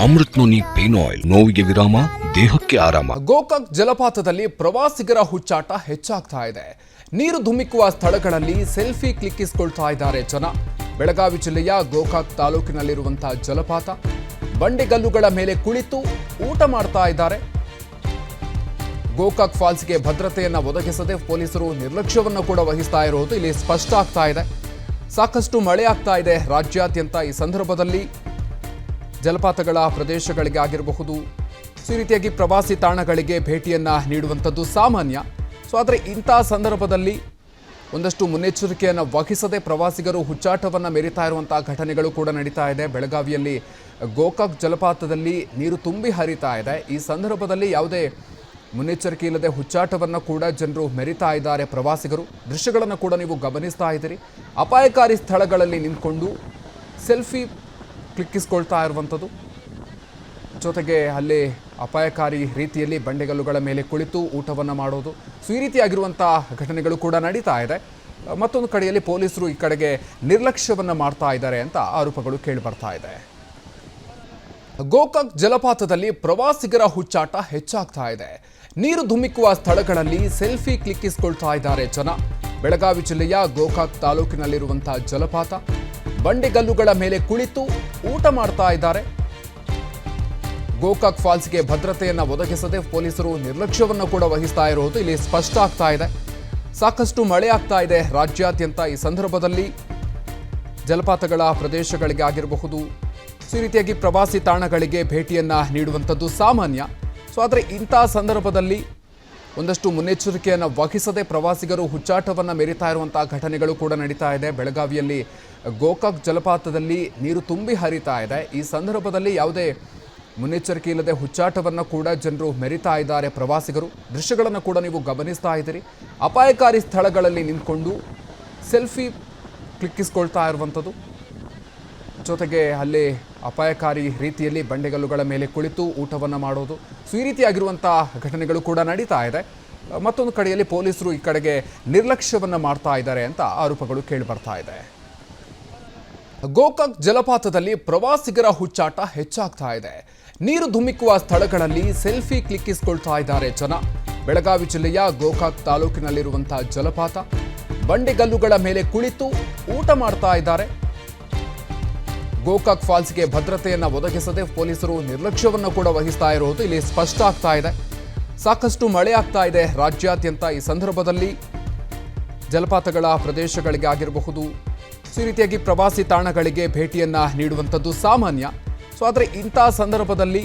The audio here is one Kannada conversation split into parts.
ಅಮೃತ್ ನೋನಿ ಪೇನ್ ಆಯಿಲ್, ನೋವಿಗೆ ವಿರಾಮ, ದೇಹಕ್ಕೆ ಆರಾಮ. ಗೋಕಾಕ್ ಜಲಪಾತದಲ್ಲಿ ಪ್ರವಾಸಿಗರ ಹುಚ್ಚಾಟ ಹೆಚ್ಚಾಗ್ತಾ ಇದೆ. ನೀರು ಧುಮ್ಮಿಕ್ಕುವ ಸ್ಥಳಗಳಲ್ಲಿ ಸೆಲ್ಫಿ ಕ್ಲಿಕ್ಕಿಸಿಕೊಳ್ತಾ ಇದ್ದಾರೆ ಜನ. ಬೆಳಗಾವಿ ಜಿಲ್ಲೆಯ ಗೋಕಾಕ್ ತಾಲೂಕಿನಲ್ಲಿರುವಂತಹ ಜಲಪಾತ, ಬಂಡೆಗಲ್ಲುಗಳ ಮೇಲೆ ಕುಳಿತು ಊಟ ಮಾಡ್ತಾ ಇದ್ದಾರೆ. ಗೋಕಾಕ್ ಫಾಲ್ಸ್ಗೆ ಭದ್ರತೆಯನ್ನು ಒದಗಿಸದೆ ಪೊಲೀಸರು ನಿರ್ಲಕ್ಷ್ಯವನ್ನು ಕೂಡ ವಹಿಸ್ತಾ ಇರುವುದು ಇಲ್ಲಿ ಸ್ಪಷ್ಟ ಆಗ್ತಾ ಇದೆ. ಸಾಕಷ್ಟು ಮಳೆ ಆಗ್ತಾ ಇದೆ ರಾಜ್ಯಾದ್ಯಂತ. ಈ ಸಂದರ್ಭದಲ್ಲಿ ಜಲಪಾತಗಳ ಪ್ರದೇಶಗಳಿಗೆ ಆಗಿರಬಹುದು, ಈ ರೀತಿಯಾಗಿ ಪ್ರವಾಸಿ ತಾಣಗಳಿಗೆ ಭೇಟಿಯನ್ನ ನೀಡುವಂಥದ್ದು ಸಾಮಾನ್ಯ. ಆದರೆ ಇಂಥ ಸಂದರ್ಭದಲ್ಲಿ ಒಂದಷ್ಟು ಮುನ್ನೆಚ್ಚರಿಕೆಯನ್ನು ವಹಿಸದೆ ಪ್ರವಾಸಿಗರು ಹುಚ್ಚಾಟವನ್ನು ಮೆರಿತಾ ಇರುವಂತಹ ಘಟನೆಗಳು ಕೂಡ ನಡೀತಾ ಇದೆ. ಬೆಳಗಾವಿಯಲ್ಲಿ ಗೋಕಾಕ್ ಜಲಪಾತದಲ್ಲಿ ನೀರು ತುಂಬಿ ಹರಿತಾ ಇದೆ. ಈ ಸಂದರ್ಭದಲ್ಲಿ ಯಾವುದೇ ಮುನ್ನೆಚ್ಚರಿಕೆ ಇಲ್ಲದೆ ಹುಚ್ಚಾಟವನ್ನು ಕೂಡ ಜನರು ಮೆರಿತಾ ಇದ್ದಾರೆ. ಪ್ರವಾಸಿಗರು ದೃಶ್ಯಗಳನ್ನು ಕೂಡ ನೀವು ಗಮನಿಸ್ತಾ ಇದ್ದೀರಿ. ಅಪಾಯಕಾರಿ ಸ್ಥಳಗಳಲ್ಲಿ ನಿಂತ್ಕೊಂಡು ಸೆಲ್ಫಿ ಕ್ಲಿಕ್ಕಿಸ್ಕೊಳ್ತಾ ಇರುವಂಥದ್ದು, ಜೊತೆಗೆ ಅಲ್ಲಿ ಅಪಾಯಕಾರಿ ರೀತಿಯಲ್ಲಿ ಬಂಡೆಗಲ್ಲುಗಳ ಮೇಲೆ ಕುಳಿತು ಊಟವನ್ನು ಮಾಡೋದು, ಈ ರೀತಿಯಾಗಿರುವಂಥ ಘಟನೆಗಳು ಕೂಡ ನಡೀತಾ ಇದೆ. ಮತ್ತೊಂದು ಕಡೆಯಲ್ಲಿ ಪೊಲೀಸರು ಈ ಕಡೆಗೆ ನಿರ್ಲಕ್ಷ್ಯವನ್ನು ಮಾಡ್ತಾ ಇದ್ದಾರೆ ಅಂತ ಆರೋಪಗಳು ಕೇಳಿಬರ್ತಾ ಇದೆ. ಗೋಕಾಕ್ ಜಲಪಾತದಲ್ಲಿ ಪ್ರವಾಸಿಗರ ಹುಚ್ಚಾಟ ಹೆಚ್ಚಾಗ್ತಾ ಇದೆ. ನೀರು ಧುಮ್ಮಿಕ್ಕುವ ಸ್ಥಳಗಳಲ್ಲಿ ಸೆಲ್ಫಿ ಕ್ಲಿಕ್ಕಿಸಿಕೊಳ್ತಾ ಇದ್ದಾರೆ ಜನ. ಬೆಳಗಾವಿ ಜಿಲ್ಲೆಯ ಗೋಕಾಕ್ ತಾಲೂಕಿನಲ್ಲಿರುವಂತಹ ಜಲಪಾತ, ಬಂಡೆಗಲ್ಲುಗಳ ಮೇಲೆ ಕುಳಿತು ಊಟ ಮಾಡ್ತಾ ಇದ್ದಾರೆ. ಗೋಕಾಕ್ ಫಾಲ್ಸ್ಗೆ ಭದ್ರತೆಯನ್ನು ಒದಗಿಸದೆ ಪೊಲೀಸರು ನಿರ್ಲಕ್ಷ್ಯವನ್ನು ಕೂಡ ವಹಿಸ್ತಾ ಇರುವುದು ಇಲ್ಲಿ ಸ್ಪಷ್ಟ ಆಗ್ತಾ ಇದೆ. ಸಾಕಷ್ಟು ಮಳೆ ಆಗ್ತಾ ಇದೆ ರಾಜ್ಯಾದ್ಯಂತ. ಈ ಸಂದರ್ಭದಲ್ಲಿ ಜಲಪಾತಗಳ ಪ್ರದೇಶಗಳಿಗೆ ಆಗಿರಬಹುದು, ಈ ರೀತಿಯಾಗಿ ಪ್ರವಾಸಿ ತಾಣಗಳಿಗೆ ಭೇಟಿಯನ್ನ ನೀಡುವಂಥದ್ದು ಸಾಮಾನ್ಯ. ಆದರೆ ಇಂಥ ಸಂದರ್ಭದಲ್ಲಿ ಒಂದಷ್ಟು ಮುನ್ನೆಚ್ಚರಿಕೆಯನ್ನು ವಹಿಸದೆ ಪ್ರವಾಸಿಗರು ಹುಚ್ಚಾಟವನ್ನು ಮೆರಿತಾ ಇರುವಂತಹ ಘಟನೆಗಳು ಕೂಡ ನಡೀತಾ ಇದೆ. ಬೆಳಗಾವಿಯಲ್ಲಿ ಗೋಕಾಕ್ ಜಲಪಾತದಲ್ಲಿ ನೀರು ತುಂಬಿ ಹರಿತಾ ಇದೆ. ಈ ಸಂದರ್ಭದಲ್ಲಿ ಯಾವುದೇ ಮುನ್ನೆಚ್ಚರಿಕೆ ಇಲ್ಲದೆ ಹುಚ್ಚಾಟವನ್ನು ಕೂಡ ಜನರು ಮೆರಿತಾ ಇದ್ದಾರೆ. ಪ್ರವಾಸಿಗರು ದೃಶ್ಯಗಳನ್ನು ಕೂಡ ನೀವು ಗಮನಿಸ್ತಾ ಇದ್ದೀರಿ. ಅಪಾಯಕಾರಿ ಸ್ಥಳಗಳಲ್ಲಿ ನಿಂತ್ಕೊಂಡು ಸೆಲ್ಫಿ ಕ್ಲಿಕ್ಕಿಸ್ಕೊಳ್ತಾ ಇರುವಂಥದ್ದು, ಜೊತೆಗೆ ಅಲ್ಲಿ ಅಪಾಯಕಾರಿ ರೀತಿಯಲ್ಲಿ ಬಂಡೆಗಲ್ಲುಗಳ ಮೇಲೆ ಕುಳಿತು ಊಟವನ್ನು ಮಾಡೋದು, ಈ ರೀತಿಯಾಗಿರುವಂಥ ಘಟನೆಗಳು ಕೂಡ ನಡೀತಾ ಇದೆ. ಮತ್ತೊಂದು ಕಡೆಯಲ್ಲಿ ಪೊಲೀಸರು ಈ ಕಡೆಗೆ ನಿರ್ಲಕ್ಷ್ಯವನ್ನು ಮಾಡ್ತಾ ಇದ್ದಾರೆ ಅಂತ ಆರೋಪಗಳು ಕೇಳಿಬರ್ತಾ ಇದೆ. ಗೋಕಾಕ್ ಜಲಪಾತದಲ್ಲಿ ಪ್ರವಾಸಿಗರ ಹುಚ್ಚಾಟ ಹೆಚ್ಚಾಗ್ತಾ ಇದೆ. ನೀರು ಧುಮ್ಮಿಕ್ಕುವ ಸ್ಥಳಗಳಲ್ಲಿ ಸೆಲ್ಫಿ ಕ್ಲಿಕ್ಕಿಸಿಕೊಳ್ತಾ ಇದ್ದಾರೆ ಜನ. ಬೆಳಗಾವಿ ಜಿಲ್ಲೆಯ ಗೋಕಾಕ್ ತಾಲೂಕಿನಲ್ಲಿರುವಂತಹ ಜಲಪಾತ, ಬಂಡೆಗಲ್ಲುಗಳ ಮೇಲೆ ಕುಳಿತು ಊಟ ಮಾಡ್ತಾ ಇದ್ದಾರೆ. ಗೋಕಾಕ್ ಫಾಲ್ಸ್ಗೆ ಭದ್ರತೆಯನ್ನು ಒದಗಿಸದೆ ಪೊಲೀಸರು ನಿರ್ಲಕ್ಷ್ಯವನ್ನು ಕೂಡ ವಹಿಸ್ತಾ ಇರುವುದು ಇಲ್ಲಿ ಸ್ಪಷ್ಟ ಆಗ್ತಾ ಇದೆ. ಸಾಕಷ್ಟು ಮಳೆ ಆಗ್ತಾ ಇದೆ ರಾಜ್ಯಾದ್ಯಂತ. ಈ ಸಂದರ್ಭದಲ್ಲಿ ಜಲಪಾತಗಳ ಪ್ರದೇಶಗಳಿಗೆ ಆಗಿರಬಹುದು, ಈ ರೀತಿಯಾಗಿ ಪ್ರವಾಸಿ ತಾಣಗಳಿಗೆ ಭೇಟಿಯನ್ನ ನೀಡುವಂಥದ್ದು ಸಾಮಾನ್ಯ. ಆದರೆ ಇಂಥ ಸಂದರ್ಭದಲ್ಲಿ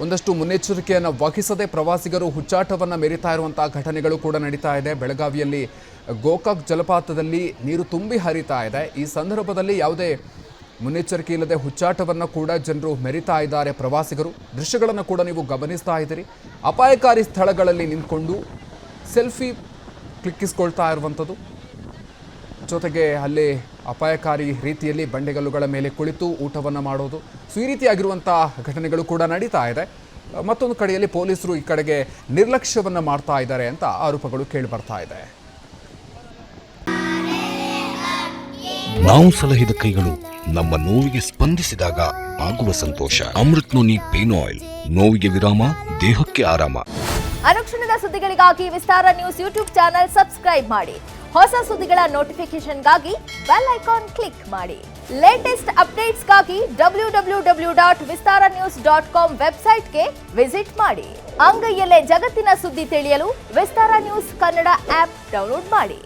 ಒಂದಷ್ಟು ಮುನ್ನೆಚ್ಚರಿಕೆಯನ್ನು ವಹಿಸದೆ ಪ್ರವಾಸಿಗರು ಹುಚ್ಚಾಟವನ್ನು ಮೆರಿತಾ ಇರುವಂತಹ ಘಟನೆಗಳು ಕೂಡ ನಡೀತಾ ಇದೆ. ಬೆಳಗಾವಿಯಲ್ಲಿ ಗೋಕಾಕ್ ಜಲಪಾತದಲ್ಲಿ ನೀರು ತುಂಬಿ ಹರಿತಾ ಇದೆ. ಈ ಸಂದರ್ಭದಲ್ಲಿ ಯಾವುದೇ ಮುನ್ನೆಚ್ಚರಿಕೆ ಇಲ್ಲದೆ ಹುಚ್ಚಾಟವನ್ನು ಕೂಡ ಜನರು ಮೆರಿತಾ ಇದ್ದಾರೆ. ಪ್ರವಾಸಿಗರು ದೃಶ್ಯಗಳನ್ನು ಕೂಡ ನೀವು ಗಮನಿಸ್ತಾ ಇದ್ದೀರಿ. ಅಪಾಯಕಾರಿ ಸ್ಥಳಗಳಲ್ಲಿ ನಿಂತ್ಕೊಂಡು ಸೆಲ್ಫಿ ಕ್ಲಿಕ್ಕಿಸ್ಕೊಳ್ತಾ ಇರುವಂಥದ್ದು, ಜೊತೆಗೆ ಅಲ್ಲಿ ಅಪಾಯಕಾರಿ ರೀತಿಯಲ್ಲಿ ಬಂಡೆಗಲ್ಲುಗಳ ಮೇಲೆ ಕುಳಿತು ಊಟವನ್ನು ಮಾಡೋದು, ಈ ರೀತಿಯಾಗಿರುವಂಥ ಘಟನೆಗಳು ಕೂಡ ನಡೀತಾ ಇದೆ. ಮತ್ತೊಂದು ಕಡೆಯಲ್ಲಿ ಪೊಲೀಸರು ಈ ಕಡೆಗೆ ನಿರ್ಲಕ್ಷ್ಯವನ್ನು ಮಾಡ್ತಾ ಇದ್ದಾರೆ ಅಂತ ಆರೋಪಗಳು ಕೇಳಿಬರ್ತಾ ಇದೆ. ನಾವು ಸಲಹಿದ ಕೈಗಳು ನಮ್ಮ ನೋವಿಗೆ ಸ್ಪಂದಿಸಿದಾಗ ಆಗುವ ಸಂತೋಷ. ಅಮೃತ್ ನೋನಿ ಪೇನ್ ಆಯಿಲ್, ನೋವಿಗೆ ವಿರಾಮ, ದೇಹಕ್ಕೆ ಆರಾಮ. ಅನುಕ್ಷಣದ ಸುದ್ದಿಗಳಿಗಾಗಿ ವಿಸ್ತಾರ ನ್ಯೂಸ್ ಯೂಟ್ಯೂಬ್ ಚಾನೆಲ್ ಸಬ್ಸ್ಕ್ರೈಬ್ ಮಾಡಿ. ಹೊಸ ಸುದ್ದಿಗಳ ನೋಟಿಫಿಕೇಶನ್ಗಾಗಿ ಬೆಲ್ ಐಕಾನ್ ಕ್ಲಿಕ್ ಮಾಡಿ. ಲೇಟೆಸ್ಟ್ ಅಪ್ಡೇಟ್ಸ್ಗಾಗಿ www.vistaranews.com ವೆಬ್ಸೈಟ್ಗೆ ವಿಸಿಟ್ ಮಾಡಿ. ಅಂಗೈಯಲ್ಲೇ ಜಗತ್ತಿನ ಸುದ್ದಿ ತಿಳಿಯಲು ವಿಸ್ತಾರ ನ್ಯೂಸ್ ಕನ್ನಡ ಆಪ್ ಡೌನ್ಲೋಡ್ ಮಾಡಿ.